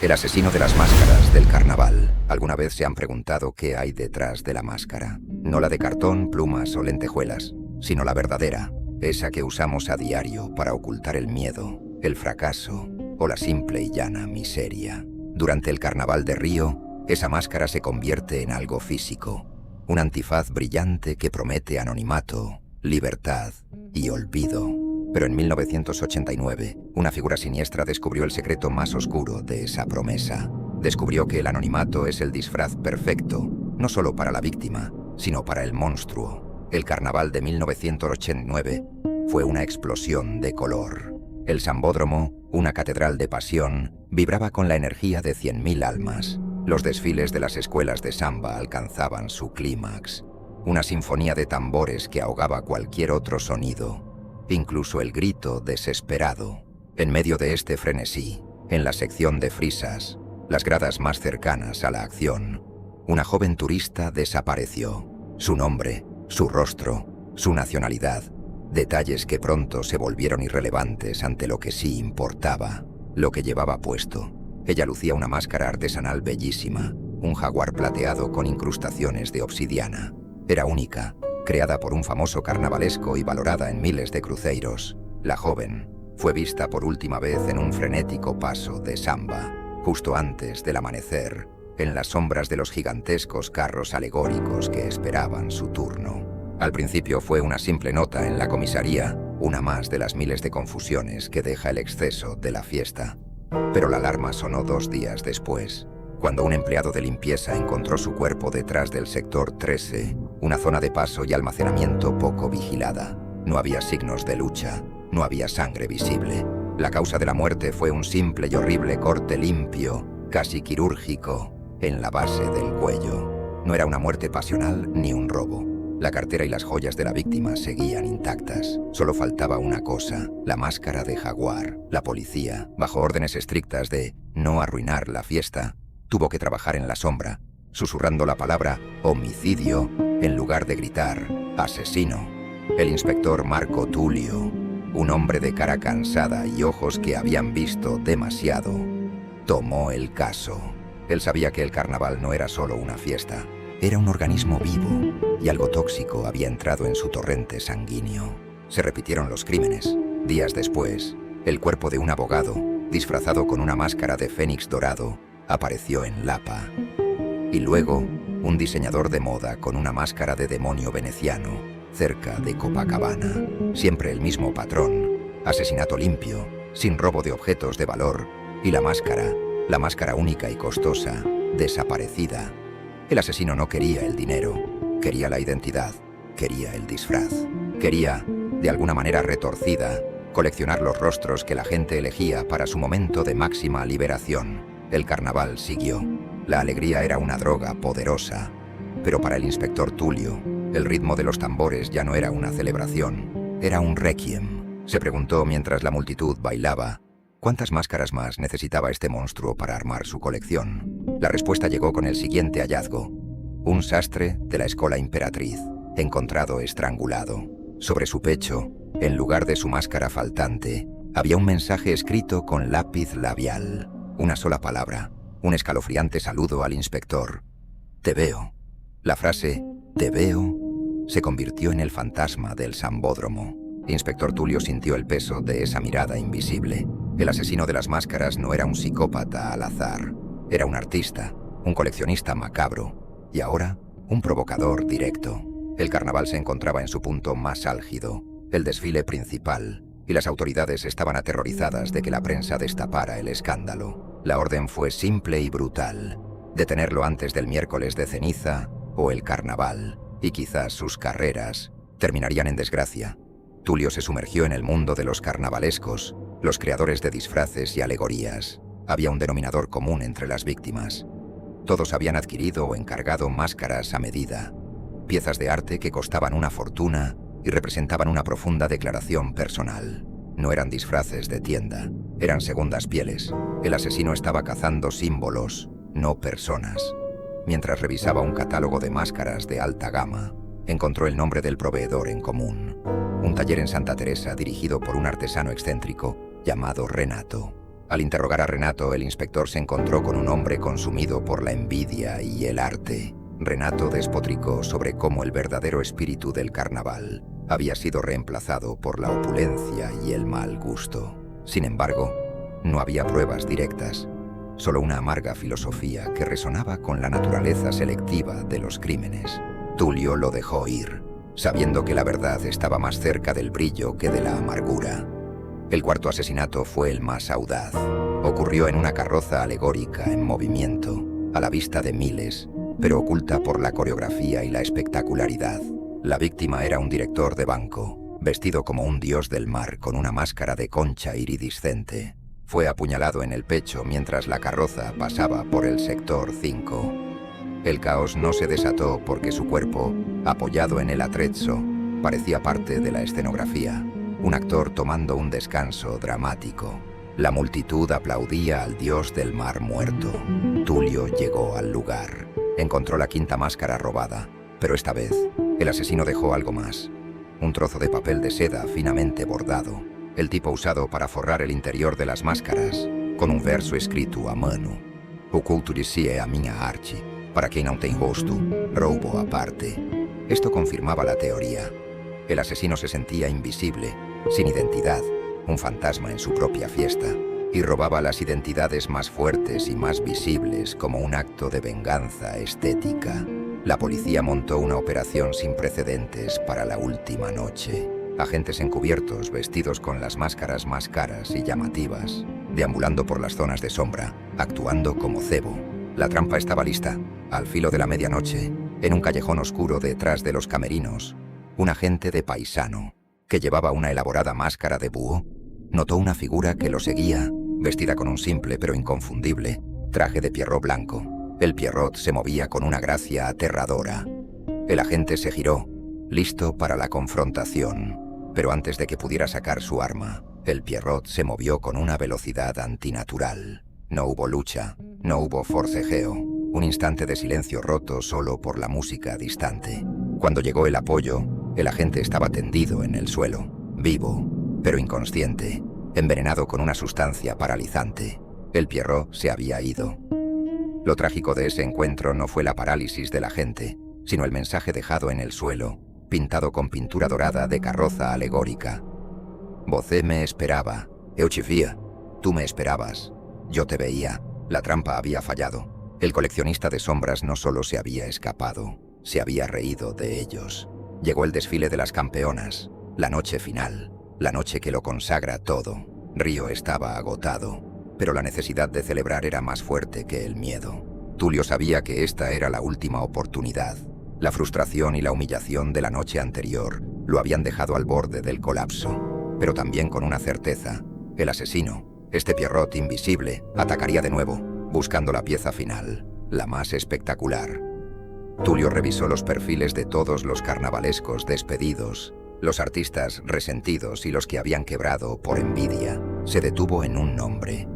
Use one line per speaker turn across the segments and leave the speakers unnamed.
El asesino de las máscaras del carnaval. ¿Alguna vez se han preguntado qué hay detrás de la máscara? No la de cartón, plumas o lentejuelas, sino la verdadera, esa que usamos a diario para ocultar el miedo, el fracaso o la simple y llana miseria. Durante el Carnaval de Río, esa máscara se convierte en algo físico, un antifaz brillante que promete anonimato, libertad y olvido. Pero en 1989, una figura siniestra descubrió el secreto más oscuro de esa promesa. Descubrió que el anonimato es el disfraz perfecto, no solo para la víctima, sino para el monstruo. El Carnaval de 1989 fue una explosión de color. El Sambódromo, una catedral de pasión, vibraba con la energía de 100.000 almas. Los desfiles de las escuelas de samba alcanzaban su clímax. Una sinfonía de tambores que ahogaba cualquier otro sonido. Incluso el grito desesperado. En medio de este frenesí, en la sección de frisas, las gradas más cercanas a la acción, una joven turista desapareció. Su nombre, su rostro, su nacionalidad, detalles que pronto se volvieron irrelevantes ante lo que sí importaba, lo que llevaba puesto. Ella lucía una máscara artesanal bellísima, un jaguar plateado con incrustaciones de obsidiana. Era única, creada por un famoso carnavalesco y valorada en miles de cruceiros. La joven fue vista por última vez en un frenético paso de samba, justo antes del amanecer, en las sombras de los gigantescos carros alegóricos que esperaban su turno. Al principio fue una simple nota en la comisaría, una más de las miles de confusiones que deja el exceso de la fiesta. Pero la alarma sonó 2 días después, cuando un empleado de limpieza encontró su cuerpo detrás del sector 13, una zona de paso y almacenamiento poco vigilada. No había signos de lucha, no había sangre visible. La causa de la muerte fue un simple y horrible corte limpio, casi quirúrgico, en la base del cuello. No era una muerte pasional ni un robo. La cartera y las joyas de la víctima seguían intactas. Solo faltaba una cosa, la máscara de jaguar. La policía, bajo órdenes estrictas de no arruinar la fiesta, tuvo que trabajar en la sombra, susurrando la palabra homicidio en lugar de gritar asesino. El inspector Marco Tulio, un hombre de cara cansada y ojos que habían visto demasiado, tomó el caso. Él sabía que el carnaval no era solo una fiesta, era un organismo vivo y algo tóxico había entrado en su torrente sanguíneo. Se repitieron los crímenes. Días después, el cuerpo de un abogado, disfrazado con una máscara de fénix dorado, apareció en Lapa. Y luego, un diseñador de moda con una máscara de demonio veneciano, cerca de Copacabana. Siempre el mismo patrón. Asesinato limpio, sin robo de objetos de valor, y la máscara única y costosa, desaparecida. El asesino no quería el dinero, quería la identidad, quería el disfraz. Quería, de alguna manera retorcida, coleccionar los rostros que la gente elegía para su momento de máxima liberación. El carnaval siguió. La alegría era una droga poderosa. Pero para el inspector Tulio, el ritmo de los tambores ya no era una celebración, era un requiem. Se preguntó mientras la multitud bailaba, ¿cuántas máscaras más necesitaba este monstruo para armar su colección? La respuesta llegó con el siguiente hallazgo. Un sastre de la Escola Imperatriz, encontrado estrangulado. Sobre su pecho, en lugar de su máscara faltante, había un mensaje escrito con lápiz labial. Una sola palabra, un escalofriante saludo al inspector. Te veo. La frase, te veo, se convirtió en el fantasma del Sambódromo. Inspector Tulio sintió el peso de esa mirada invisible. El asesino de las máscaras no era un psicópata al azar. Era un artista, un coleccionista macabro, y ahora, un provocador directo. El carnaval se encontraba en su punto más álgido, el desfile principal, y las autoridades estaban aterrorizadas de que la prensa destapara el escándalo. La orden fue simple y brutal: detenerlo antes del miércoles de ceniza o el carnaval, y quizás sus carreras terminarían en desgracia. Tulio se sumergió en el mundo de los carnavalescos, los creadores de disfraces y alegorías. Había un denominador común entre las víctimas. Todos habían adquirido o encargado máscaras a medida, piezas de arte que costaban una fortuna y representaban una profunda declaración personal. No eran disfraces de tienda, eran segundas pieles. El asesino estaba cazando símbolos, no personas. Mientras revisaba un catálogo de máscaras de alta gama, encontró el nombre del proveedor en común. Un taller en Santa Teresa dirigido por un artesano excéntrico llamado Renato. Al interrogar a Renato, el inspector se encontró con un hombre consumido por la envidia y el arte. Renato despotricó sobre cómo el verdadero espíritu del carnaval había sido reemplazado por la opulencia y el mal gusto. Sin embargo, no había pruebas directas, solo una amarga filosofía que resonaba con la naturaleza selectiva de los crímenes. Tulio lo dejó ir, sabiendo que la verdad estaba más cerca del brillo que de la amargura. El cuarto asesinato fue el más audaz. Ocurrió en una carroza alegórica en movimiento, a la vista de miles, pero oculta por la coreografía y la espectacularidad. La víctima era un director de banco, vestido como un dios del mar con una máscara de concha iridiscente. Fue apuñalado en el pecho mientras la carroza pasaba por el sector 5. El caos no se desató porque su cuerpo, apoyado en el atrezzo, parecía parte de la escenografía, un actor tomando un descanso dramático. La multitud aplaudía al dios del mar muerto. Tulio llegó al lugar. Encontró la quinta máscara robada, pero esta vez, el asesino dejó algo más. Un trozo de papel de seda finamente bordado, el tipo usado para forrar el interior de las máscaras, con un verso escrito a mano. O culto dizia a minha arte, para quem não tem rosto, roubo aparte. Esto confirmaba la teoría. El asesino se sentía invisible, sin identidad, un fantasma en su propia fiesta, y robaba las identidades más fuertes y más visibles como un acto de venganza estética. La policía montó una operación sin precedentes para la última noche. Agentes encubiertos, vestidos con las máscaras más caras y llamativas, deambulando por las zonas de sombra, actuando como cebo. La trampa estaba lista. Al filo de la medianoche, en un callejón oscuro detrás de los camerinos, un agente de paisano, que llevaba una elaborada máscara de búho, notó una figura que lo seguía, vestida con un simple pero inconfundible traje de Pierrot blanco. El Pierrot se movía con una gracia aterradora. El agente se giró, listo para la confrontación, pero antes de que pudiera sacar su arma, el Pierrot se movió con una velocidad antinatural. No hubo lucha, no hubo forcejeo, un instante de silencio roto solo por la música distante. Cuando llegó el apoyo, el agente estaba tendido en el suelo, vivo, pero inconsciente, envenenado con una sustancia paralizante. El Pierrot se había ido. Lo trágico de ese encuentro no fue la parálisis del agente, sino el mensaje dejado en el suelo, pintado con pintura dorada de carroza alegórica. Você me esperaba, eu te via, tú me esperabas, yo te veía. La trampa había fallado. El coleccionista de sombras no solo se había escapado, se había reído de ellos. Llegó el desfile de las campeonas, la noche final, la noche que lo consagra todo. Río estaba agotado, pero la necesidad de celebrar era más fuerte que el miedo. Tulio sabía que esta era la última oportunidad. La frustración y la humillación de la noche anterior lo habían dejado al borde del colapso, pero también con una certeza: el asesino, este Pierrot invisible, atacaría de nuevo, buscando la pieza final, la más espectacular. Tulio revisó los perfiles de todos los carnavalescos despedidos, los artistas resentidos y los que habían quebrado por envidia. Se detuvo en un nombre: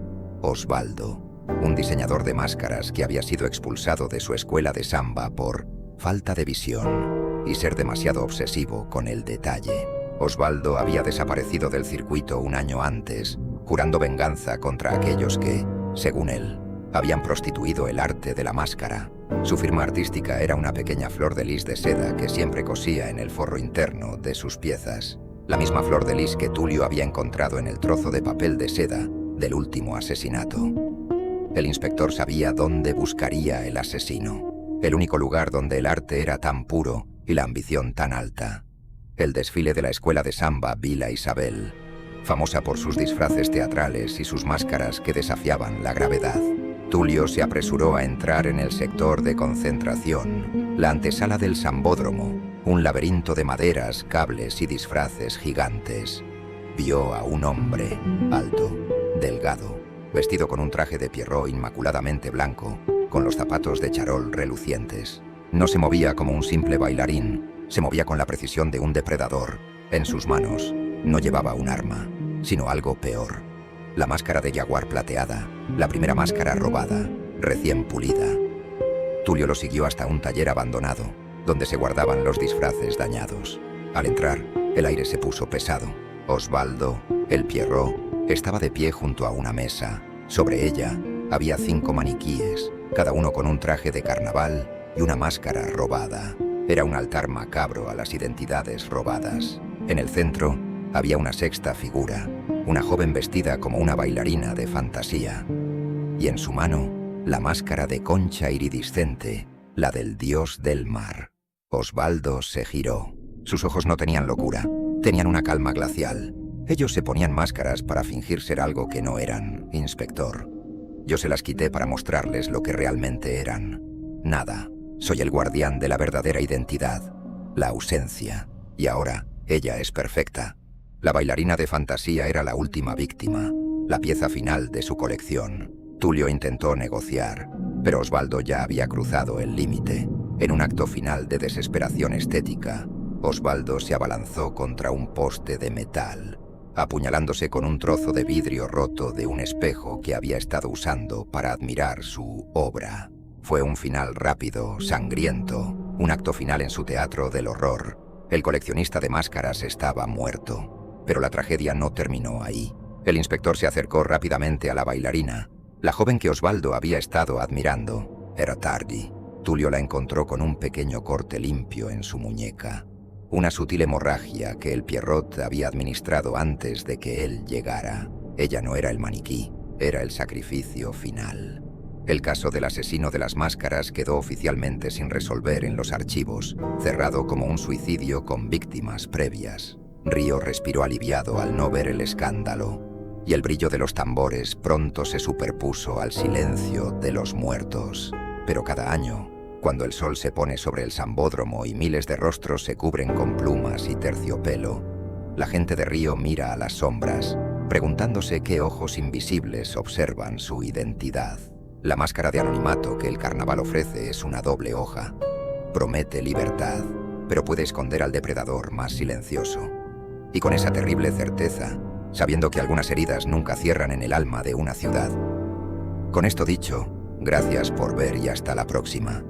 Osvaldo, un diseñador de máscaras que había sido expulsado de su escuela de samba por falta de visión y ser demasiado obsesivo con el detalle. Osvaldo había desaparecido del circuito un año antes, jurando venganza contra aquellos que, según él, habían prostituido el arte de la máscara. Su firma artística era una pequeña flor de lis de seda que siempre cosía en el forro interno de sus piezas, la misma flor de lis que Tulio había encontrado en el trozo de papel de seda del último asesinato. El inspector sabía dónde buscaría el asesino, el único lugar donde el arte era tan puro y la ambición tan alta: el desfile de la escuela de samba Villa Isabel, famosa por sus disfraces teatrales y sus máscaras que desafiaban la gravedad. Tulio se apresuró a entrar en el sector de concentración, la antesala del Sambódromo, un laberinto de maderas, cables y disfraces gigantes. Vio a un hombre, alto, delgado, vestido con un traje de Pierrot inmaculadamente blanco, con los zapatos de charol relucientes. No se movía como un simple bailarín, se movía con la precisión de un depredador. En sus manos no llevaba un arma, sino algo peor: la máscara de jaguar plateada, la primera máscara robada, recién pulida. Tulio lo siguió hasta un taller abandonado, donde se guardaban los disfraces dañados. Al entrar, el aire se puso pesado. Osvaldo, el Pierrot, Estaba de pie junto a una mesa. Sobre ella había 5 maniquíes, cada uno con un traje de carnaval y una máscara robada. Era un altar macabro a las identidades robadas. En el centro había una sexta figura, una joven vestida como una bailarina de fantasía. Y en su mano, la máscara de concha iridiscente, la del dios del mar. Osvaldo se giró. Sus ojos no tenían locura, tenían una calma glacial. Ellos se ponían máscaras para fingir ser algo que no eran, inspector. Yo se las quité para mostrarles lo que realmente eran. Nada. Soy el guardián de la verdadera identidad, la ausencia. Y ahora, ella es perfecta. La bailarina de fantasía era la última víctima, la pieza final de su colección. Tulio intentó negociar, pero Osvaldo ya había cruzado el límite. En un acto final de desesperación estética, Osvaldo se abalanzó contra un poste de metal, apuñalándose con un trozo de vidrio roto de un espejo que había estado usando para admirar su obra. Fue un final rápido, sangriento, un acto final en su teatro del horror. El coleccionista de máscaras estaba muerto, pero la tragedia no terminó ahí. El inspector se acercó rápidamente a la bailarina, la joven que Osvaldo había estado admirando. Era tarde. Tulio la encontró con un pequeño corte limpio en su muñeca, una sutil hemorragia que el Pierrot había administrado antes de que él llegara. Ella no era el maniquí, era el sacrificio final. El caso del asesino de las máscaras quedó oficialmente sin resolver en los archivos, cerrado como un suicidio con víctimas previas. Río respiró aliviado al no ver el escándalo, y el brillo de los tambores pronto se superpuso al silencio de los muertos. Pero cada año, cuando el sol se pone sobre el Sambódromo y miles de rostros se cubren con plumas y terciopelo, la gente de Río mira a las sombras, preguntándose qué ojos invisibles observan su identidad. La máscara de anonimato que el carnaval ofrece es una doble hoja. Promete libertad, pero puede esconder al depredador más silencioso. Y con esa terrible certeza, sabiendo que algunas heridas nunca cierran en el alma de una ciudad. Con esto dicho, gracias por ver y hasta la próxima.